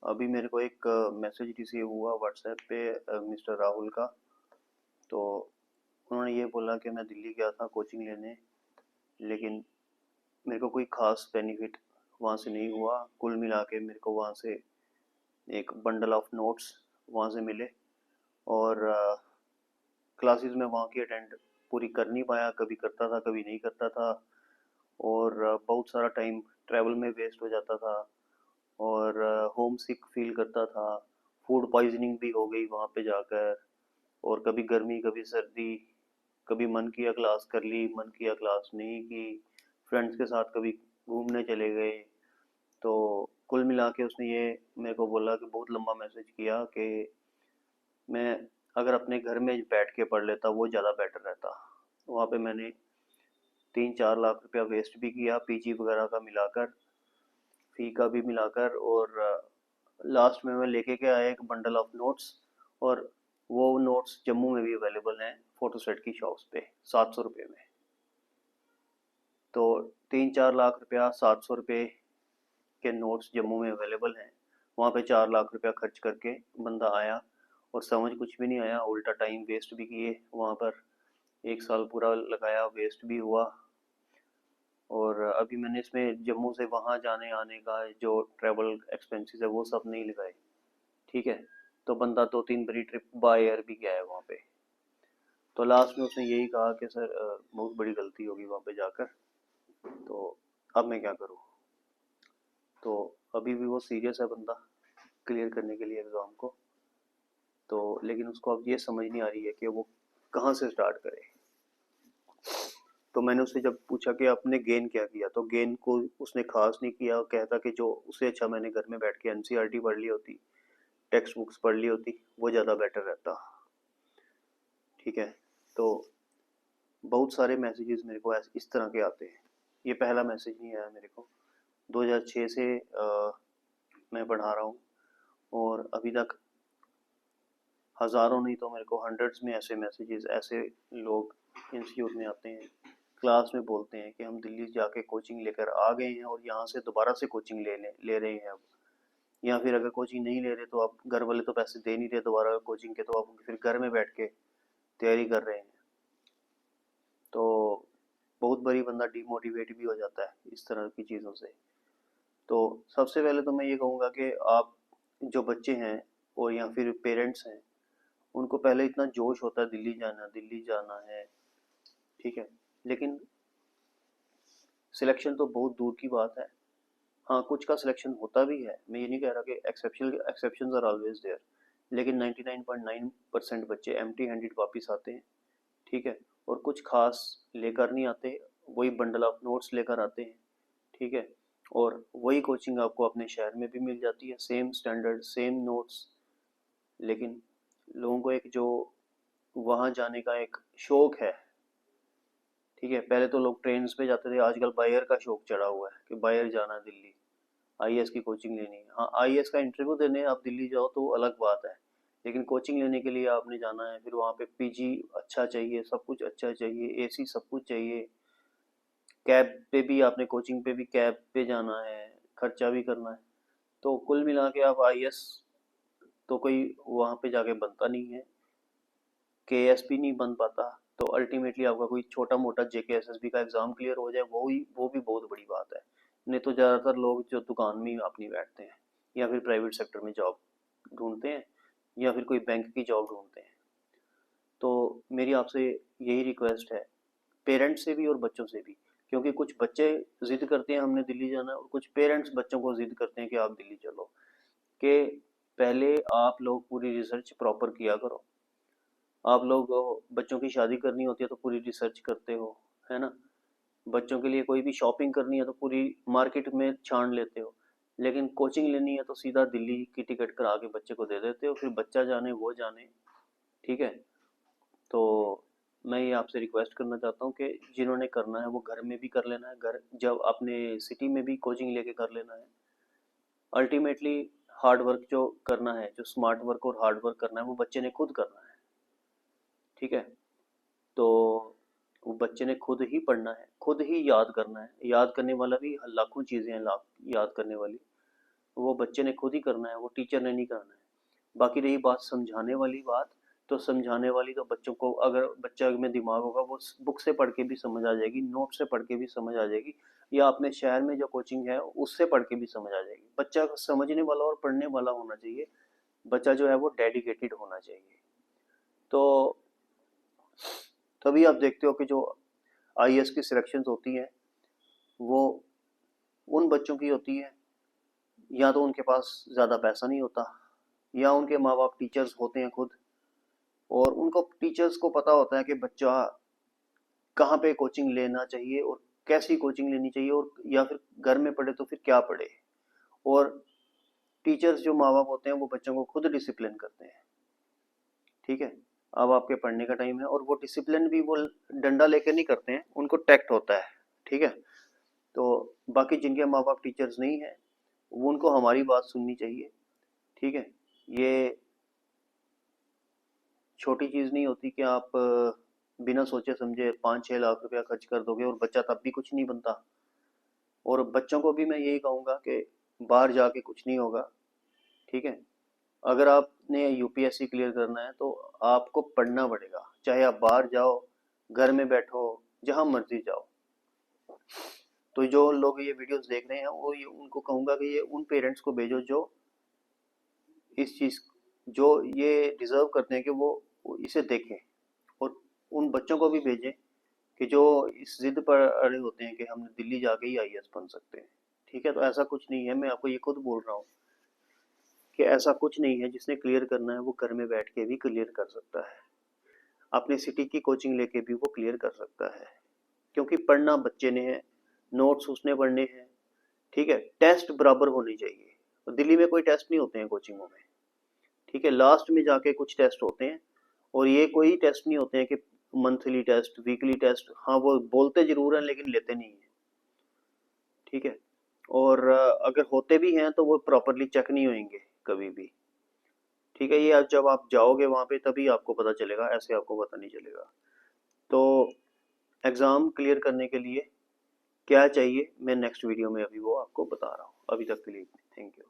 अभी मेरे को एक मैसेज रिसीव हुआ व्हाट्सएप पे मिस्टर राहुल का। तो उन्होंने ये बोला कि मैं दिल्ली गया था कोचिंग लेने, लेकिन मेरे को कोई ख़ास बेनिफिट वहाँ से नहीं हुआ। कुल मिला के मेरे को वहाँ से एक बंडल ऑफ नोट्स वहाँ से मिले, और क्लासेस में वहाँ की अटेंड पूरी कर नहीं पाया, कभी करता था कभी नहीं करता था। और बहुत सारा टाइम ट्रैवल में वेस्ट हो जाता था, और होम सिक फील करता था। फूड पॉइजनिंग भी हो गई वहाँ पे जाकर। और कभी गर्मी कभी सर्दी, कभी मन किया क्लास कर ली, मन किया क्लास नहीं की। फ्रेंड्स के साथ कभी घूमने चले गए। तो कुल मिला के उसने ये मेरे को बोला कि बहुत लंबा मैसेज किया कि मैं अगर अपने घर में बैठ के पढ़ लेता वो ज़्यादा बेटर रहता। वहाँ पे मैंने 3-4 लाख रुपया वेस्ट भी किया, पीजी वगैरह का मिलाकर, फी का भी मिलाकर। और लास्ट में मैं लेके के आया एक बंडल ऑफ नोट्स। और वो नोट्स जम्मू में भी अवेलेबल हैं फोटोसेट की शॉप्स पे 700 रुपये में। तो 3-4 लाख रुपया 700 रुपये के नोट्स जम्मू में अवेलेबल हैं। वहाँ पे 4 लाख रुपया खर्च करके बंदा आया, और समझ कुछ भी नहीं आया, उल्टा टाइम वेस्ट भी किए वहाँ पर। 1 साल पूरा लगाया, वेस्ट भी हुआ। और अभी मैंने इसमें जम्मू से वहाँ जाने आने का जो ट्रैवल एक्सपेंसेस है वो सब नहीं लगाए। ठीक है। तो बंदा 2-3 बड़ी ट्रिप बाय एयर भी गया है वहाँ पे। तो लास्ट में उसने यही कहा कि सर बहुत बड़ी गलती होगी वहाँ पे जाकर, तो अब मैं क्या करूँ। तो अभी भी वो सीरियस है बंदा क्लियर करने के लिए एग्ज़ाम को। तो लेकिन उसको अब ये समझ नहीं आ रही है कि वो कहाँ से स्टार्ट करे। तो मैंने उससे जब पूछा कि आपने गेन क्या किया, तो गेन को उसने खास नहीं किया। कहता कि जो उससे अच्छा मैंने घर में बैठ के एनसीईआरटी पढ़ ली होती, टेक्स्ट बुक्स पढ़ ली होती, वो ज़्यादा बेटर रहता। ठीक है। तो बहुत सारे मैसेजेस मेरे को इस तरह के आते हैं। ये पहला मैसेज नहीं आया मेरे को। 2006 से मैं पढ़ा रहा हूँ, और अभी तक हज़ारों नहीं तो मेरे को हंड्रेड्स में ऐसे मैसेजेस, ऐसे लोग इंस्टीट्यूट में आते हैं, क्लास में बोलते हैं कि हम दिल्ली जाके कोचिंग लेकर आ गए हैं और यहाँ से दोबारा से कोचिंग ले रहे हैं अब। या फिर अगर कोचिंग नहीं ले रहे तो आप, घर वाले तो पैसे दे नहीं रहे दोबारा कोचिंग के, तो आप फिर घर में बैठ के तैयारी कर रहे हैं। तो बहुत बड़ी बंदा डिमोटिवेट भी हो जाता है इस तरह की चीज़ों से। तो सबसे पहले तो मैं ये कहूँगा कि आप जो बच्चे हैं और या फिर पेरेंट्स हैं, उनको पहले इतना जोश होता है दिल्ली जाना है। ठीक है। लेकिन सिलेक्शन तो बहुत दूर की बात है। हाँ, कुछ का सिलेक्शन होता भी है, मैं ये नहीं कह रहा कि एक्सेप्शंस आर ऑलवेज देयर। लेकिन 99.9% बच्चे एम्प्टी हैंडेड वापस आते हैं। ठीक है। और कुछ खास लेकर नहीं आते, वही बंडल ऑफ नोट्स लेकर आते हैं। ठीक है। और वही कोचिंग आपको अपने शहर में भी मिल जाती है, सेम स्टैंडर्ड सेम नोट्स। लेकिन लोगों को एक जो वहाँ जाने का एक शौक है। ठीक है। पहले तो लोग ट्रेन पे जाते थे, आजकल बायर का शौक चढ़ा हुआ है कि बायर जाना है दिल्ली, आईएएस की कोचिंग लेनी है। हाँ, आईएएस का इंटरव्यू देने आप दिल्ली जाओ तो अलग बात है, लेकिन कोचिंग लेने के लिए आपने जाना है, फिर वहाँ पे पीजी अच्छा चाहिए, सब कुछ अच्छा चाहिए, एसी सब कुछ चाहिए। कैब पे भी आपने, कोचिंग पे भी कैब पे जाना है, खर्चा भी करना है। तो कुल मिला के आप आईएएस तो कोई वहाँ पे जाके बनता नहीं है, केएसपी नहीं बन पाता। तो अल्टीमेटली आपका कोई छोटा मोटा जेकेएसएसबी का एग्जाम क्लियर हो जाए, वो भी बहुत बड़ी बात है। नहीं तो ज़्यादातर लोग जो दुकान में ही अपनी बैठते हैं, या फिर प्राइवेट सेक्टर में जॉब ढूंढते हैं, या फिर कोई बैंक की जॉब ढूंढते हैं। तो मेरी आपसे यही रिक्वेस्ट है, पेरेंट्स से भी और बच्चों से भी। क्योंकि कुछ बच्चे जिद करते हैं हमने दिल्ली जाना है, और कुछ पेरेंट्स बच्चों को जिद करते हैं कि आप दिल्ली चलो। कि पहले आप लोग पूरी रिसर्च प्रॉपर किया करो। आप लोग बच्चों की शादी करनी होती है तो पूरी रिसर्च करते हो, है ना। बच्चों के लिए कोई भी शॉपिंग करनी है तो पूरी मार्केट में छान लेते हो। लेकिन कोचिंग लेनी है तो सीधा दिल्ली की टिकट करा के बच्चे को दे देते हो, फिर बच्चा जाने वो जाने। ठीक है। तो मैं ये आपसे रिक्वेस्ट करना चाहता हूँ कि जिन्होंने करना है वो घर में भी कर लेना है, घर जब अपने सिटी में भी कोचिंग लेके कर लेना है। अल्टीमेटली हार्ड वर्क जो करना है, जो स्मार्ट वर्क और हार्ड वर्क करना है, वो बच्चे ने खुद करना है। ठीक है। तो वो बच्चे ने खुद ही पढ़ना है, खुद ही याद करना है। याद करने वाला भी लाखों चीज़ें हैं, लाख याद करने वाली। वो बच्चे ने खुद ही करना है, वो टीचर ने नहीं करना है। बाकी रही बात समझाने वाली बात, तो समझाने वाली तो बच्चों को, अगर बच्चा में दिमाग होगा वो बुक से पढ़ के भी समझ आ जाएगी, नोट से पढ़ के भी समझ आ जाएगी, या अपने शहर में जो कोचिंग है उससे पढ़ के भी समझ आ जाएगी। बच्चा समझने वाला और पढ़ने वाला होना चाहिए, बच्चा जो है वो डेडिकेटेड होना चाहिए। तो तभी आप देखते हो कि जो आईएएस की सिलेक्शन होती है वो उन बच्चों की होती है, या तो उनके पास ज़्यादा पैसा नहीं होता, या उनके माँ बाप टीचर्स होते हैं खुद, और उनको टीचर्स को पता होता है कि बच्चा कहाँ पे कोचिंग लेना चाहिए और कैसी कोचिंग लेनी चाहिए, और या फिर घर में पढ़े तो फिर क्या पढ़े। और टीचर्स जो माँ बाप होते हैं वो बच्चों को खुद डिसिप्लिन करते हैं। ठीक है, अब आपके पढ़ने का टाइम है, और वो डिसिप्लिन भी वो डंडा लेकर नहीं करते हैं, उनको टैक्ट होता है। ठीक है, तो बाकी जिनके माँ बाप टीचर्स नहीं है वो, उनको हमारी बात सुननी चाहिए। ठीक है, ये छोटी चीज़ नहीं होती कि आप बिना सोचे समझे 5-6 लाख रुपया खर्च कर दोगे और बच्चा तब भी कुछ नहीं बनता। और बच्चों को भी मैं यही कहूँगा कि बाहर जाके कुछ नहीं होगा। ठीक है, अगर आपने यूपीएससी क्लियर करना है तो आपको पढ़ना पड़ेगा, चाहे आप बाहर जाओ, घर में बैठो, जहाँ मर्जी जाओ। तो जो लोग ये वीडियोस देख रहे हैं वो ये उनको कहूँगा कि ये उन पेरेंट्स को भेजो जो इस चीज़, जो ये डिज़र्व करते हैं कि वो इसे देखें, और उन बच्चों को भी भेजें कि जो इस जिद पर अड़े होते हैं कि हमने दिल्ली जाके ही आईएएस बन सकते हैं। ठीक है, तो ऐसा कुछ नहीं है, मैं आपको ये खुद बोल रहा हूँ कि ऐसा कुछ नहीं है। जिसने क्लियर करना है वो घर में बैठ के भी क्लियर कर सकता है, अपनी सिटी की कोचिंग लेके भी वो क्लियर कर सकता है, क्योंकि पढ़ना बच्चे ने है, नोट्स उसने पढ़ने हैं। ठीक है, टेस्ट बराबर होने चाहिए, और दिल्ली में कोई टेस्ट नहीं होते हैं कोचिंगों में। ठीक है, लास्ट में जाके कुछ टेस्ट होते हैं, और ये कोई टेस्ट नहीं होते हैं कि मंथली टेस्ट, वीकली टेस्ट, हाँ वो बोलते जरूर हैं लेकिन लेते नहीं है। ठीक है, और अगर होते भी हैं तो वो प्रॉपरली चेक नहीं होंगे कभी भी। ठीक है, ये आज जब आप जाओगे वहाँ पे तभी आपको पता चलेगा, ऐसे आपको पता नहीं चलेगा। तो एग्ज़ाम क्लियर करने के लिए क्या चाहिए, मैं नेक्स्ट वीडियो में अभी वो आपको बता रहा हूँ। अभी तक के लिए थैंक यू।